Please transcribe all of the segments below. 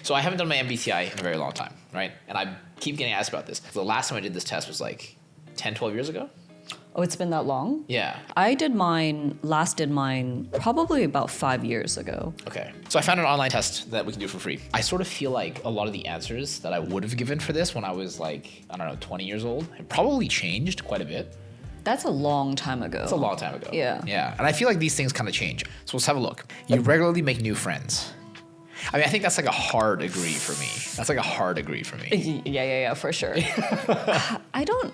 So I haven't done my MBTI in a very long time, right? And I keep getting asked about this. The last time I did this test was like 10, 12 years ago. Oh, it's been that long? Yeah. I did mine probably about 5 years ago. Okay. So I found an online test that we can do for free. I sort of feel like a lot of the answers that I would have given for this when I was like, I don't know, 20 years old, have probably changed quite a bit. That's a long time ago. It's a long time ago. Yeah. Yeah. And I feel like these things kind of change. So let's have a look. You regularly make new friends. I mean, I think that's like a hard agree for me. That's like a hard agree for me. Yeah, for sure. I don't...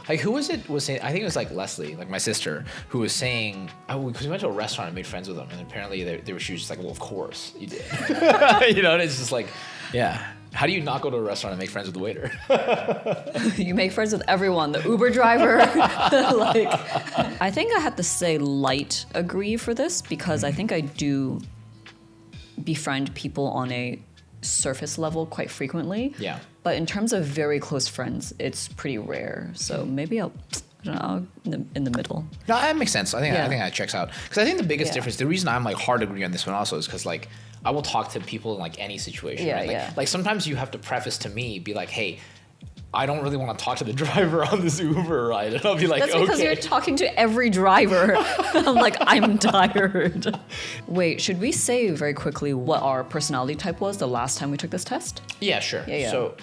Like, who was saying, I think it was like Leslie, like my sister, who was saying, because we went to a restaurant and made friends with them, and apparently she was just like, well, of course you did. You know, and it's just like, yeah. How do you not go to a restaurant and make friends with the waiter? You make friends with everyone, the Uber driver. Like, I think I have to say light agree for this, because I think I do befriend people on a surface level quite frequently. Yeah. But in terms of very close friends, it's pretty rare. So maybe I don't know, in the middle. No, that makes sense. I think that checks out. Because I think the biggest difference, the reason I'm like hard to agree on this one also is because like I will talk to people in like any situation. Yeah, right? Like, yeah. Like sometimes you have to preface to me, be like, hey, I don't really want to talk to the driver on this Uber ride. And I'll be like, That's because you're talking to every driver. I'm like, I'm tired. Wait, should we say very quickly what our personality type was the last time we took this test? Yeah, sure. Yeah. So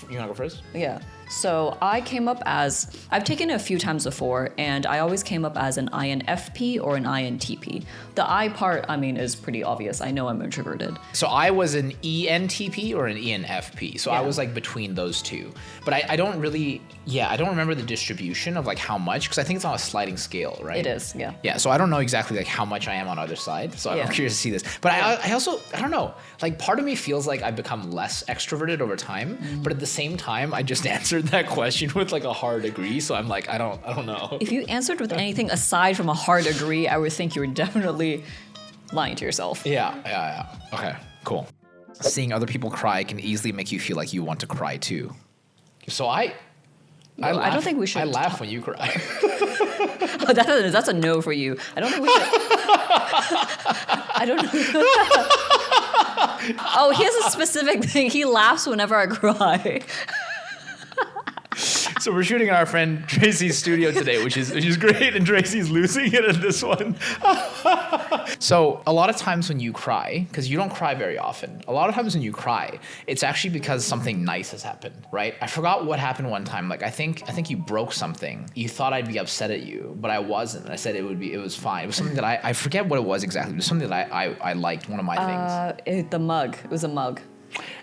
you want to go first? Yeah. So I came up as, I've taken it a few times before, and I always came up as an INFP or an INTP. The I part, I mean, is pretty obvious. I know I'm introverted. So I was an ENTP or an ENFP. So I was like between those two. But I don't really, I don't remember the distribution of like how much, because I think it's on a sliding scale, right? It is, yeah. Yeah, so I don't know exactly like how much I am on either side. So I'm curious to see this. But I also, I don't know, like part of me feels like I've become less extroverted over time. But at the same time, I just answered that question with like a hard agree. So I'm like, I don't know. If you answered with anything aside from a hard agree, I would think you were definitely lying to yourself. Yeah. Okay, cool. Seeing other people cry can easily make you feel like you want to cry too. So I laugh. I don't think we should. I laugh when you cry. Oh, that's a no for you. I don't think we should. I don't know. Oh, he has a specific thing. He laughs whenever I cry. So we're shooting in our friend Tracy's studio today, which is great, and Tracy's losing it in this one. So a lot of times when you cry, because you don't cry very often, a lot of times when you cry, it's actually because something nice has happened, right? I forgot what happened one time. Like I think you broke something. You thought I'd be upset at you, but I wasn't. I said it was fine. It was something that I forget what it was exactly. It was something that I liked. One of my things. The mug. It was a mug.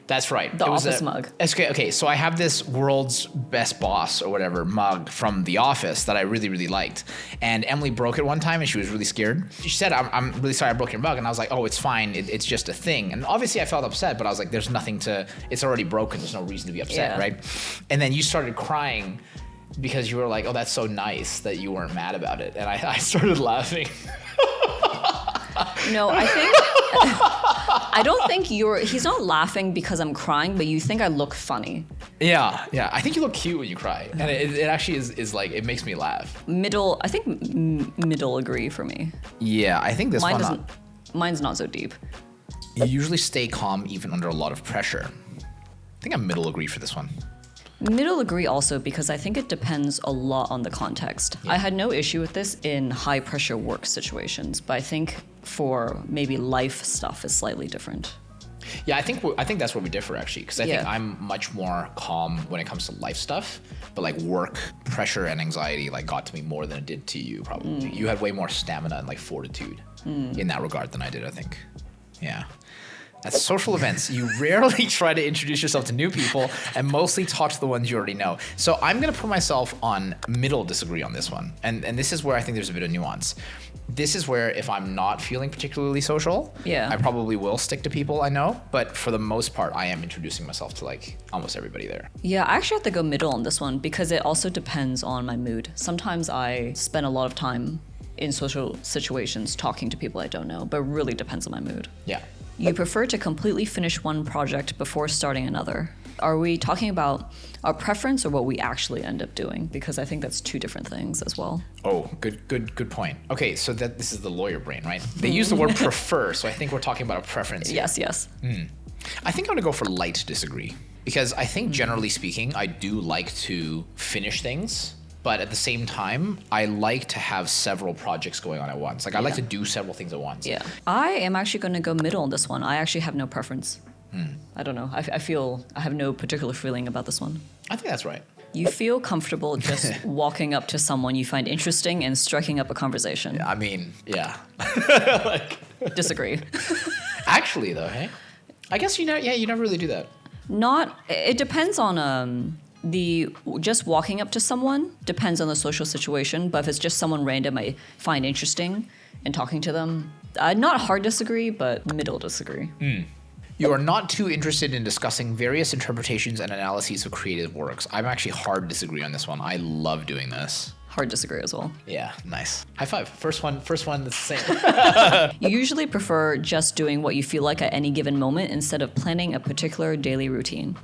That's right. The Office mug. Okay, so I have this world's best boss or whatever mug from The Office that I really, really liked. And Emily broke it one time and she was really scared. She said, I'm really sorry I broke your mug. And I was like, oh, it's fine. It's just a thing. And obviously I felt upset, but I was like, there's nothing it's already broken. There's no reason to be upset, right? And then you started crying because you were like, oh, that's so nice that you weren't mad about it. And I started laughing. No, I don't think he's not laughing because I'm crying, but you think I look funny. Yeah. I think you look cute when you cry. And it actually is like, it makes me laugh. Middle agree for me. Yeah, I think mine's not so deep. You usually stay calm even under a lot of pressure. I think I'm middle agree for this one. Middle agree also because I think it depends a lot on the context. Yeah. I had no issue with this in high pressure work situations, but I think for maybe life stuff is slightly different. Yeah, I think that's where we differ actually, because I think I'm much more calm when it comes to life stuff, but like work pressure and anxiety like got to me more than it did to you probably. You had way more stamina and like fortitude in that regard than I did, I think. Yeah. At social events, you rarely try to introduce yourself to new people and mostly talk to the ones you already know. So I'm going to put myself on middle disagree on this one. And this is where I think there's a bit of nuance. This is where if I'm not feeling particularly social, I probably will stick to people I know. But for the most part, I am introducing myself to like almost everybody there. Yeah, I actually have to go middle on this one because it also depends on my mood. Sometimes I spend a lot of time in social situations talking to people I don't know, but it really depends on my mood. Yeah. You prefer to completely finish one project before starting another. Are we talking about our preference or what we actually end up doing? Because I think that's two different things as well. Oh, good point. Okay, so this is the lawyer brain, right? They use the word prefer, so I think we're talking about a preference here. Yes. I think I'm gonna go for light disagree, because I think generally speaking, I do like to finish things, but at the same time, I like to have several projects going on at once. Like I like to do several things at once. Yeah. I am actually going to go middle on this one. I actually have no preference. I don't know. I feel I have no particular feeling about this one. I think that's right. You feel comfortable just walking up to someone you find interesting and striking up a conversation. I mean, yeah. Disagree. Actually, though, hey, I guess you never really do that. It depends on just walking up to someone depends on the social situation. But if it's just someone random I find interesting and talking to them, not hard disagree, but middle disagree. You are not too interested in discussing various interpretations and analyses of creative works. I'm actually hard disagree on this one. I love doing this. Hard disagree as well. Yeah, nice. High five. First one that's the same. You usually prefer just doing what you feel like at any given moment instead of planning a particular daily routine.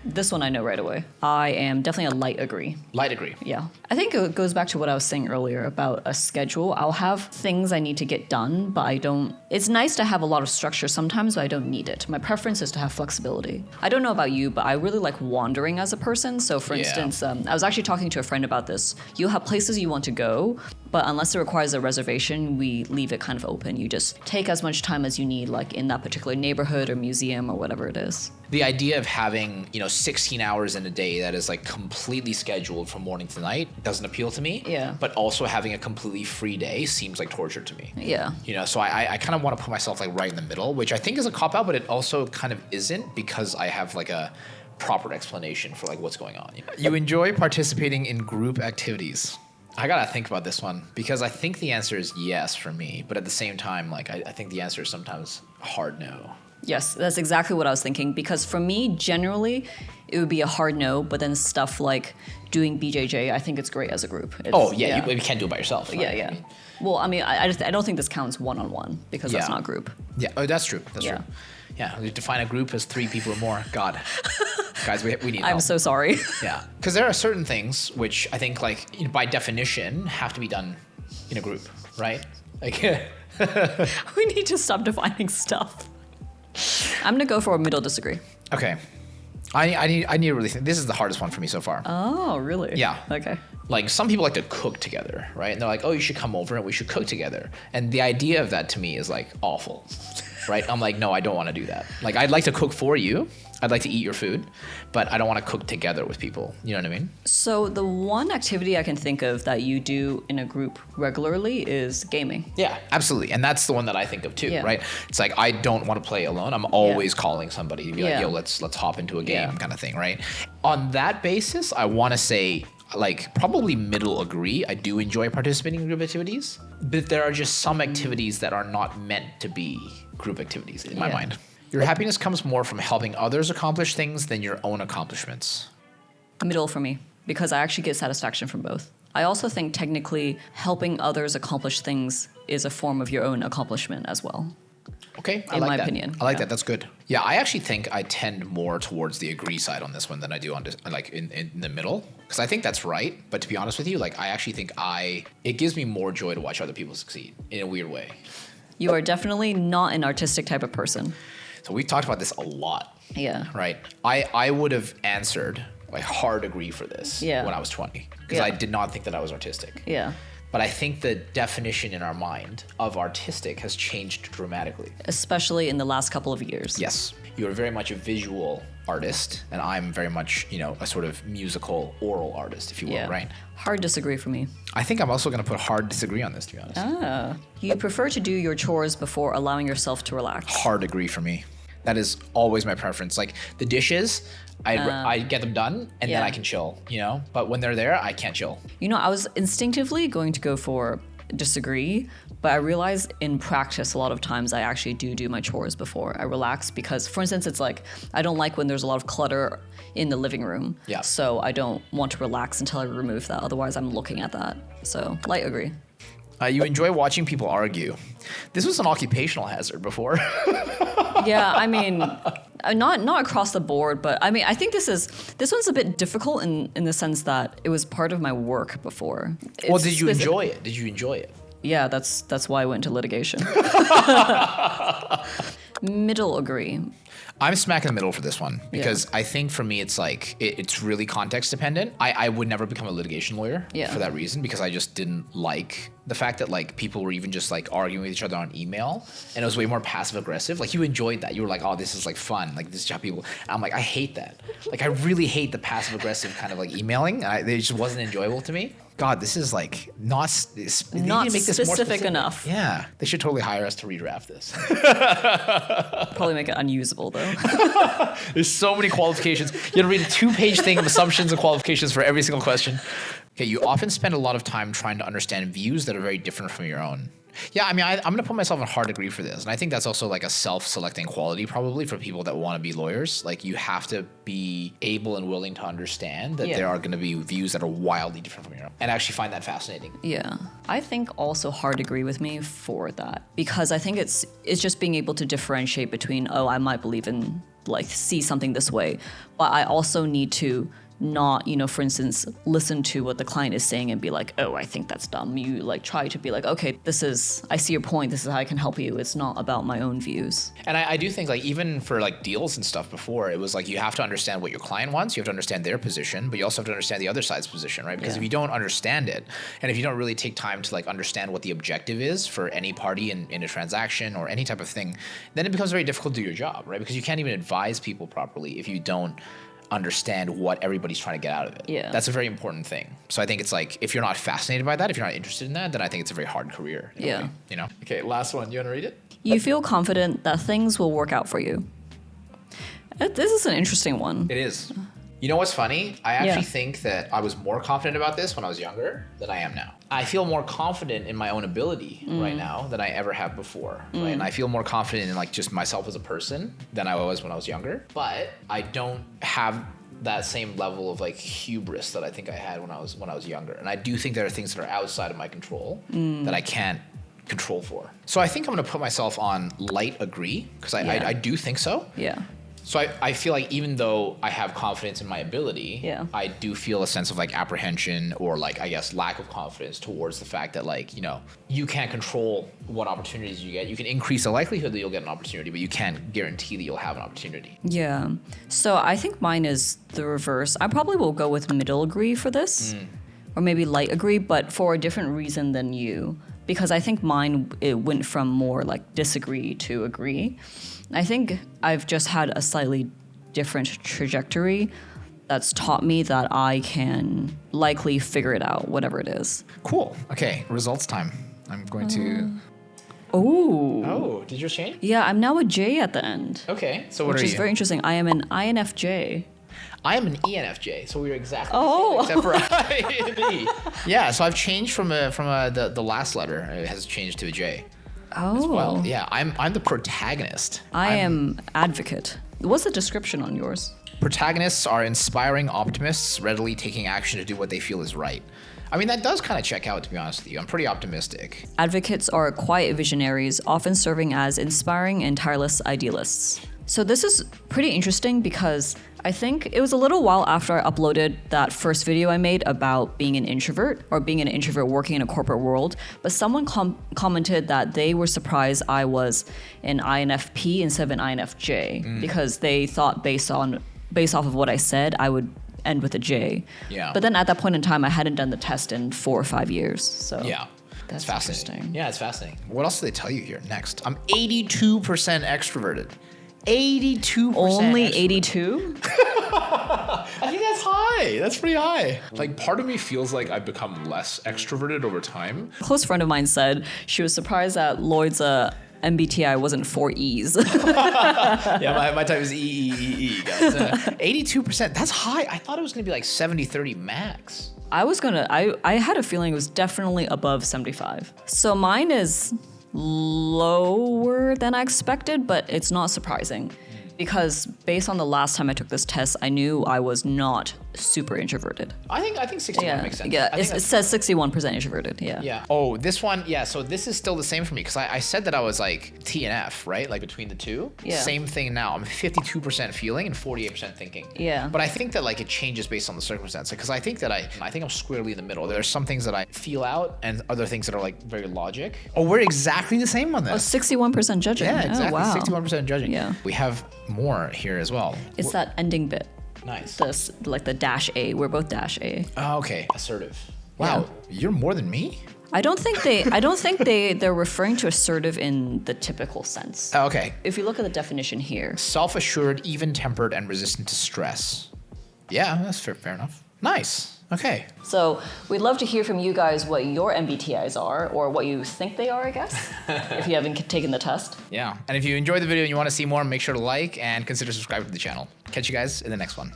This one I know right away. I am definitely a light agree. Light agree. Yeah. I think it goes back to what I was saying earlier about a schedule. I'll have things I need to get done, but I don't. It's nice to have a lot of structure sometimes, but I don't need it. My preference is to have flexibility. I don't know about you, but I really like wandering as a person. So for instance, I was actually talking to a friend about this. You'll have places you want to go, but unless it requires a reservation, we leave it kind of open. You just take as much time as you need, like in that particular neighborhood or museum or whatever it is. The idea of having, 16 hours in a day that is like completely scheduled from morning to night doesn't appeal to me. Yeah. But also having a completely free day seems like torture to me. Yeah. So I kind of want to put myself like right in the middle, which I think is a cop out, but it also kind of isn't because I have like a proper explanation for like what's going on. You enjoy participating in group activities. I gotta think about this one because I think the answer is yes for me, but at the same time, like I think the answer is sometimes a hard no. Yes, that's exactly what I was thinking. Because for me, generally, it would be a hard no. But then stuff like doing BJJ, I think it's great as a group. You can't do it by yourself. Right? Yeah. Well, I mean, I don't think this counts one-on-one because that's not group. Yeah, that's true. That's true. Yeah, we define a group as 3 people or more. God, guys, we need help. I'm so sorry. Yeah, because there are certain things which I think, like by definition, have to be done in a group, right? Like, we need to stop defining stuff. I'm gonna go for a middle disagree. Okay, I need to really think. This is the hardest one for me so far. Oh, really? Yeah. Okay. Like some people like to cook together, right? And they're like, oh, you should come over and we should cook together. And the idea of that to me is like awful, right? I'm like, no, I don't want to do that. Like I'd like to cook for you. I'd like to eat your food, but I don't want to cook together with people. You know what I mean? So the one activity I can think of that you do in a group regularly is gaming. Yeah, absolutely. And that's the one that I think of too, right? It's like, I don't want to play alone. I'm always calling somebody to be like, yo, let's hop into a game kind of thing, right? On that basis, I want to say like probably middle agree. I do enjoy participating in group activities, but there are just some activities that are not meant to be group activities in my mind. Your happiness comes more from helping others accomplish things than your own accomplishments. Middle for me, because I actually get satisfaction from both. I also think technically helping others accomplish things is a form of your own accomplishment as well. Okay, in my opinion. I like that. That's good. Yeah, I actually think I tend more towards the agree side on this one than I do on like in the middle, because I think that's right. But to be honest with you, like I actually think it gives me more joy to watch other people succeed in a weird way. You are definitely not an artistic type of person. So we've talked about this a lot. Yeah. Right. I would have answered like hard agree for this when I was 20 because I did not think that I was artistic. Yeah. But I think the definition in our mind of artistic has changed dramatically. Especially in the last couple of years. Yes. You are very much a visual artist, and I'm very much, a sort of musical oral artist, if you will, right? Hard disagree for me. I think I'm also going to put hard disagree on this, to be honest. You prefer to do your chores before allowing yourself to relax. Hard agree for me. That is always my preference. Like the dishes, I get them done and then I can chill, But when they're there, I can't chill. I was instinctively going to go for disagree, but I realize in practice a lot of times I actually do my chores before I relax because, for instance, it's like I don't like when there's a lot of clutter in the living room. Yeah. So I don't want to relax until I remove that. Otherwise, I'm looking at that. So light agree. You enjoy watching people argue. This was an occupational hazard before. Yeah, I mean, not across the board, but I mean, I think this one's a bit difficult in the sense that it was part of my work before. Well, did you enjoy it? Did you enjoy it? Yeah, that's why I went into litigation. Middle agree. I'm smack in the middle for this one because I think for me, it's like, it's really context dependent. I would never become a litigation lawyer for that reason, because I just didn't like the fact that like people were even just like arguing with each other on email, and it was way more passive aggressive. Like you enjoyed that. You were like, oh, this is like fun. Like this is how people, and I'm like, I hate that. Like I really hate the passive aggressive kind of like emailing. It just wasn't enjoyable to me. God, this is like not specific enough. Yeah, they should totally hire us to redraft this. Probably make it unusable though. There's so many qualifications. You have to read a 2-page thing of assumptions and qualifications for every single question. Okay, you often spend a lot of time trying to understand views that are very different from your own. Yeah, I mean, I'm going to put myself in hard degree for this. And I think that's also like a self-selecting quality probably for people that want to be lawyers. Like you have to be able and willing to understand that there are going to be views that are wildly different from your own, and actually find that fascinating. Yeah. I think also hard agree with me for that, because I think it's just being able to differentiate between, oh, I might believe in, like, see something this way, but I also need to not, for instance, listen to what the client is saying and be like, oh, I think that's dumb. You like try to be like, okay, I see your point. This is how I can help you. It's not about my own views. And I do think like even for like deals and stuff before, it was like you have to understand what your client wants. You have to understand their position, but you also have to understand the other side's position, right? Because if you don't understand it, and if you don't really take time to like understand what the objective is for any party in a transaction or any type of thing, then it becomes very difficult to do your job, right? Because you can't even advise people properly if you don't understand what everybody's trying to get out of it. Yeah. That's a very important thing. So I think it's like, if you're not fascinated by that, if you're not interested in that, then I think it's a very hard career. Yeah. Way, Okay, last one. You want to read it? You feel confident that things will work out for you. This is an interesting one. It is. You know what's funny? I actually think that I was more confident about this when I was younger than I am now. I feel more confident in my own ability right now than I ever have before, right? And I feel more confident in like just myself as a person than I was when I was younger. But I don't have that same level of like hubris that I think I had when I was younger. And I do think there are things that are outside of my control that I can't control for. So I think I'm going to put myself on light agree, because I do think so. Yeah. So I feel like even though I have confidence in my ability, I do feel a sense of like apprehension or like, I guess, lack of confidence towards the fact that like, you can't control what opportunities you get. You can increase the likelihood that you'll get an opportunity, but you can't guarantee that you'll have an opportunity. Yeah. So I think mine is the reverse. I probably will go with middle agree for this, or maybe light agree, but for a different reason than you. Because I think mine, it went from more like disagree to agree. I think I've just had a slightly different trajectory that's taught me that I can likely figure it out, whatever it is. Cool. Okay, results time. I'm going to... Oh, did yours change? Yeah, I'm now a J at the end. Okay, so what are you? Which is very interesting. I am an INFJ. I am an ENFJ, so we were exactly the same, except for I and E. Yeah, so I've changed from the last letter. It has changed to a J. Oh. As well. Yeah, I'm the protagonist. I am advocate. What's the description on yours? Protagonists are inspiring optimists, readily taking action to do what they feel is right. I mean, that does kind of check out, to be honest with you. I'm pretty optimistic. Advocates are quiet visionaries, often serving as inspiring and tireless idealists. So this is pretty interesting because I think it was a little while after I uploaded that first video I made about being an introvert or being an introvert working in a corporate world, but someone commented that they were surprised I was an INFP instead of an INFJ because they thought based off of what I said, I would end with a J. Yeah. But then at that point in time, I hadn't done the test in 4 or 5 years. So yeah. That's fascinating. Interesting. Yeah, it's fascinating. What else do they tell you here next? I'm 82% extroverted. 82%. Only 82? I think that's high. That's pretty high. Like, part of me feels like I've become less extroverted over time. A close friend of mine said she was surprised that Lloyd's MBTI wasn't 4 E's. Yeah, my type is E, guys. 82%. That's high. I thought it was going to be like 70-30 max. I had a feeling it was definitely above 75. So mine is lower than I expected, but it's not surprising Because based on the last time I took this test, I knew I was not super introverted. I think 61 makes sense. Yeah, it says 61% introverted. Yeah. Yeah. Oh, this one. Yeah. So this is still the same for me because I said that I was like T and F, right? Like between the two. Yeah. Same thing now. I'm 52% feeling and 48% thinking. Yeah. But I think that like it changes based on the circumstance because I think that I think I'm squarely in the middle. There's some things that I feel out and other things that are like very logic. Oh, we're exactly the same on this. 61% judging. Yeah, exactly. Oh, wow. 61% judging. Yeah. We have more here as well. It's that ending bit. Nice. This like the -A. We're both -A. Oh, okay. Assertive. Wow, you're more than me? I don't think they're referring to assertive in the typical sense. Oh, okay. If you look at the definition here. Self-assured, even-tempered, and resistant to stress. Yeah, that's fair enough. Nice. Okay. So we'd love to hear from you guys what your MBTIs are, or what you think they are, I guess, if you haven't taken the test. Yeah, and if you enjoyed the video and you want to see more, make sure to like and consider subscribing to the channel. Catch you guys in the next one.